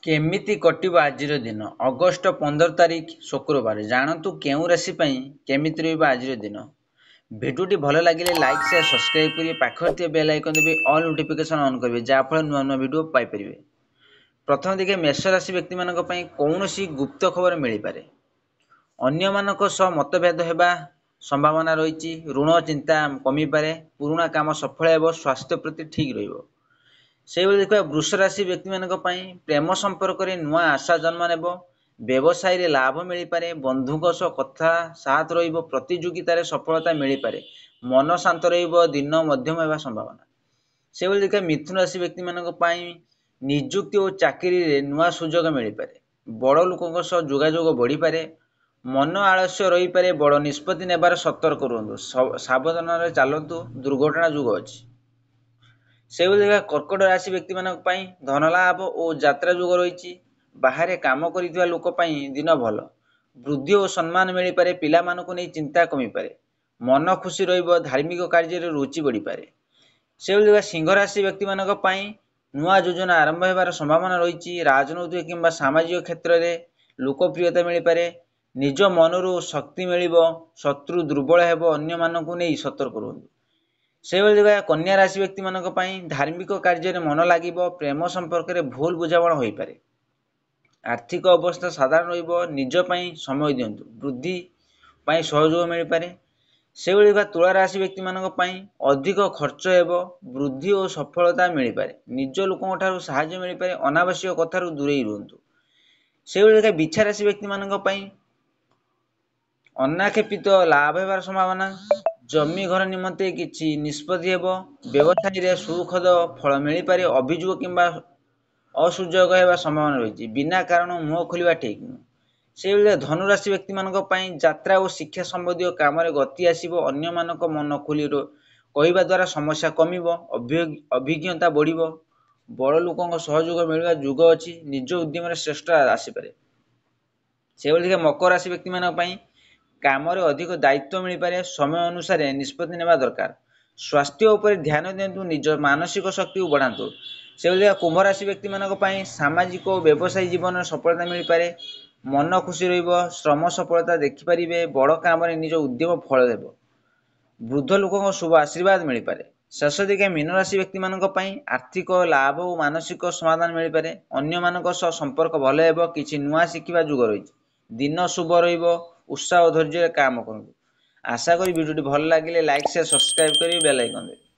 କେମିତି କଟିବ ଆଜିର ଦିନ? ଅଗଷ୍ଟ 15 ତାରିଖ ଶୁକ୍ରବାର। ଜାଣନ୍ତୁ କେଉଁ ରାଶି ପାଇଁ କେମିତି ରହିବ ଆଜିର ଦିନ। ଭିଡ଼ିଓଟି ଭଲ ଲାଗିଲେ ଲାଇକ୍ ସେୟାର ସବସ୍କ୍ରାଇବ୍ କରିବେ, ପାଖରେ ଥିବା ବେଲ୍ ଆଇକନ୍ ଦେବେ, ଅଲ୍ ନୋଟିଫିକେସନ୍ ଅନ୍ କରିବେ, ଯାହାଫଳରେ ନୂଆ ନୂଆ ଭିଡ଼ିଓ ପାଇପାରିବେ। ପ୍ରଥମେ ଦେଖିବେ ମେଷ ରାଶି ବ୍ୟକ୍ତିମାନଙ୍କ ପାଇଁ କୌଣସି ଗୁପ୍ତ ଖବର ମିଳିପାରେ। ଅନ୍ୟମାନଙ୍କ ସହ ମତଭେଦ ହେବା ସମ୍ଭାବନା ରହିଛି। ଋଣ ଚିନ୍ତା କମିପାରେ। ପୁରୁଣା କାମ ସଫଳ ହେବ। ସ୍ୱାସ୍ଥ୍ୟ ପ୍ରତି ଠିକ୍ ରହିବ। ସେଇଭଳି ଦେଖିବା ବୃଷ ରାଶି ବ୍ୟକ୍ତିମାନଙ୍କ ପାଇଁ ପ୍ରେମ ସମ୍ପର୍କରେ ନୂଆ ଆଶା ଜନ୍ମ ନେବ। ବ୍ୟବସାୟରେ ଲାଭ ମିଳିପାରେ। ବନ୍ଧୁଙ୍କ ସହ କଥା ସାଥ ରହିବ। ପ୍ରତିଯୋଗିତାରେ ସଫଳତା ମିଳିପାରେ। ମନ ଶାନ୍ତ ରହିବ। ଦିନ ମଧ୍ୟମ ହେବା ସମ୍ଭାବନା। ସେଇଭଳି ଦେଖିବା ମିଥୁନ ରାଶି ବ୍ୟକ୍ତିମାନଙ୍କ ପାଇଁ ନିଯୁକ୍ତି ଓ ଚାକିରିରେ ନୂଆ ସୁଯୋଗ ମିଳିପାରେ। ବଡ଼ ଲୋକଙ୍କ ସହ ଯୋଗାଯୋଗ ବଢ଼ିପାରେ। ମନ ଆଳସ୍ୟ ରହିପାରେ। ବଡ଼ ନିଷ୍ପତ୍ତି ନେବାର ସତର୍କ ରୁହନ୍ତୁ। ସାବଧାନରେ ଚାଲନ୍ତୁ, ଦୁର୍ଘଟଣା ଯୋଗ ଅଛି। ସେଇଭଳି ଦେଖିବା କର୍କଟ ରାଶି ବ୍ୟକ୍ତିମାନଙ୍କ ପାଇଁ ଧନଲାଭ ଓ ଯାତ୍ରା ଯୋଗ ରହିଛି। ବାହାରେ କାମ କରିଥିବା ଲୋକ ପାଇଁ ଦିନ ଭଲ। ବୃଦ୍ଧି ଓ ସମ୍ମାନ ମିଳିପାରେ। ପିଲାମାନଙ୍କୁ ନେଇ ଚିନ୍ତା କମିପାରେ। ମନ ଖୁସି ରହିବ। ଧାର୍ମିକ କାର୍ଯ୍ୟରେ ରୁଚି ବଢ଼ିପାରେ। ସେଇଭଳି ଦେଖିବା ସିଂହ ରାଶି ବ୍ୟକ୍ତିମାନଙ୍କ ପାଇଁ ନୂଆ ଯୋଜନା ଆରମ୍ଭ ହେବାର ସମ୍ଭାବନା ରହିଛି। ରାଜନୈତିକ କିମ୍ବା ସାମାଜିକ କ୍ଷେତ୍ରରେ ଲୋକପ୍ରିୟତା ମିଳିପାରେ। ନିଜ ମନରୁ ଶକ୍ତି ମିଳିବ। ଶତ୍ରୁ ଦୁର୍ବଳ ହେବ। ଅନ୍ୟମାନଙ୍କୁ ନେଇ ସତର୍କ ରୁହନ୍ତୁ। ସେଇଭଳି ଦେଖିବା କନ୍ୟା ରାଶି ବ୍ୟକ୍ତିମାନଙ୍କ ପାଇଁ ଧାର୍ମିକ କାର୍ଯ୍ୟରେ ମନ ଲାଗିବ। ପ୍ରେମ ସମ୍ପର୍କରେ ଭୁଲ ବୁଝାମଣା ହୋଇପାରେ। ଆର୍ଥିକ ଅବସ୍ଥା ସାଧାରଣ ରହିବ। ନିଜ ପାଇଁ ସମୟ ଦିଅନ୍ତୁ। ବୃଦ୍ଧି ପାଇଁ ସହଯୋଗ ମିଳିପାରେ। ସେଇଭଳି ଦେଖିବା ତୁଳା ରାଶି ବ୍ୟକ୍ତିମାନଙ୍କ ପାଇଁ ଅଧିକ ଖର୍ଚ୍ଚ ହେବ। ବୃଦ୍ଧି ଓ ସଫଳତା ମିଳିପାରେ। ନିଜ ଲୋକଙ୍କ ଠାରୁ ସାହାଯ୍ୟ ମିଳିପାରେ। ଅନାବଶ୍ୟକ କଥାରୁ ଦୂରେଇ ରୁହନ୍ତୁ। ସେଇଭଳି ଦେଖିବା ବିଛା ରାଶି ବ୍ୟକ୍ତିମାନଙ୍କ ପାଇଁ ଅନାକ୍ଷେପିତ ଲାଭ ହେବାର ସମ୍ଭାବନା। ଜମି ଘର ନିମନ୍ତେ କିଛି ନିଷ୍ପତ୍ତି ହେବ। ବ୍ୟବସାୟରେ ସୁଖଦ ଫଳ ମିଳିପାରେ। ଅଭିଯୋଗ କିମ୍ବା ଅସୁଯୋଗ ହେବା ସମ୍ଭାବନା ରହିଛି। ବିନା କାରଣ ମୁହଁ ଖୋଲିବା ଠିକ୍ ନୁହେଁ। ସେଇଭଳି ଧନୁରାଶି ବ୍ୟକ୍ତିମାନଙ୍କ ପାଇଁ ଯାତ୍ରା ଓ ଶିକ୍ଷା ସମ୍ବନ୍ଧୀୟ କାମରେ ଗତି ଆସିବ। ଅନ୍ୟମାନଙ୍କ ମନ ଖୋଲି କହିବା ଦ୍ୱାରା ସମସ୍ୟା କମିବ। ଅଭିଜ୍ଞତା ବଢ଼ିବ। ବଡ଼ ଲୋକଙ୍କ ସହଯୋଗ ମିଳିବା ଯୋଗ ଅଛି। ନିଜ ଉଦ୍ୟମରେ ଶ୍ରେଷ୍ଠ ଆସିପାରେ। ସେଇଭଳି ଦେଖିବା ମକର ରାଶି ବ୍ୟକ୍ତିମାନଙ୍କ ପାଇଁ କାମରେ ଅଧିକ ଦାୟିତ୍ୱ ମିଳିପାରେ। ସମୟ ଅନୁସାରେ ନିଷ୍ପତ୍ତି ନେବା ଦରକାର। ସ୍ୱାସ୍ଥ୍ୟ ଉପରେ ଧ୍ୟାନ ଦିଅନ୍ତୁ। ନିଜ ମାନସିକ ଶକ୍ତିକୁ ବଢ଼ାନ୍ତୁ। ସେଇଭଳି କୁମ୍ଭ ରାଶି ବ୍ୟକ୍ତିମାନଙ୍କ ପାଇଁ ସାମାଜିକ ଓ ବ୍ୟବସାୟୀ ଜୀବନରେ ସଫଳତା ମିଳିପାରେ। ମନ ଖୁସି ରହିବ। ଶ୍ରମ ସଫଳତା ଦେଖିପାରିବେ। ବଡ଼ କାମରେ ନିଜ ଉଦ୍ୟମ ଫଳ ଦେବ। ବୃଦ୍ଧ ଲୋକଙ୍କ ଶୁଭ ଆଶୀର୍ବାଦ ମିଳିପାରେ। ଶେଷ ଦେଖିବା ମୀନ ରାଶି ବ୍ୟକ୍ତିମାନଙ୍କ ପାଇଁ ଆର୍ଥିକ ଲାଭ ଓ ମାନସିକ ସମାଧାନ ମିଳିପାରେ। ଅନ୍ୟମାନଙ୍କ ସହ ସମ୍ପର୍କ ଭଲ ହେବ। କିଛି ନୂଆ ଶିଖିବା ଯୋଗ ରହିଛି। ଦିନ ଶୁଭ ରହିବ। ଉତ୍ସାହ ଓ ଧୈର୍ଯ୍ୟରେ କାମ କରନ୍ତୁ। ଆଶା କରି ଭିଡ଼ିଓଟି ଭଲ ଲାଗିଲେ ଲାଇକ୍ ସେୟାର ସବସ୍କ୍ରାଇବ୍ କରିବେ, ବେଲ୍ ଆଇକନ୍ ଦେବେ।